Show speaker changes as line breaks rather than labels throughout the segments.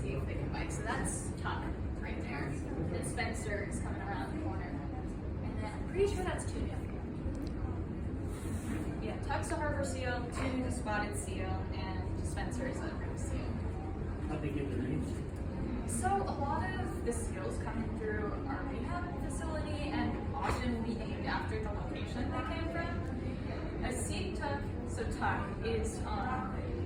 see if they can bite. So that's Tuck right there. And Spencer is coming around the corner. And then I'm pretty sure that's Tuna. Yeah, Tuck's a harbor seal, Tuna's a spotted seal, and Spencer is a ring seal.
How'd they get their names?
So a lot of the seals coming through our rehab facility and often will be named after the location they came from. A sea tuck, so Tuck is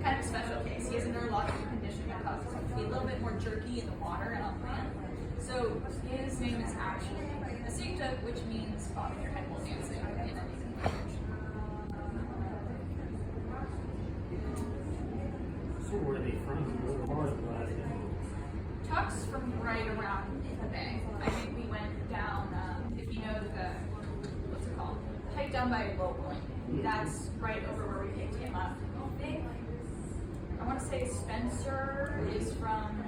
kind of a special case. He has a neurological condition that causes him to be a little bit more jerky in the water and on land. So his name is actually a sea tuck, which means bobbing your head while dancing in a native language.
So where are they from? Where are they?
Tuck's from right around the bay. I think we went down, if you know what's it called? Hike down by Low Point. That's right over where we picked him up. I want to say Spencer is from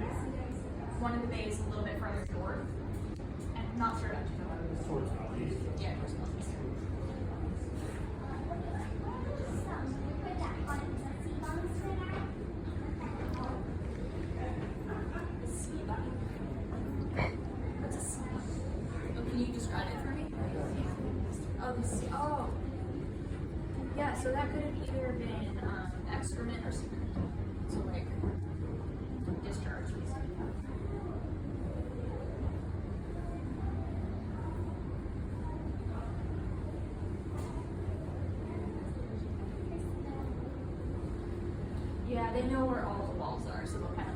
one of the bays a little bit further north. And I'm not sure about you.
Towards Southeast.
Yeah, towards Southeast. What's a sea? Oh, can you describe it for me? Oh, the sea. Oh. Yeah, so that could have either been excrement or semen. So like discharge. Yeah, they know where all the walls are, so they'll kind of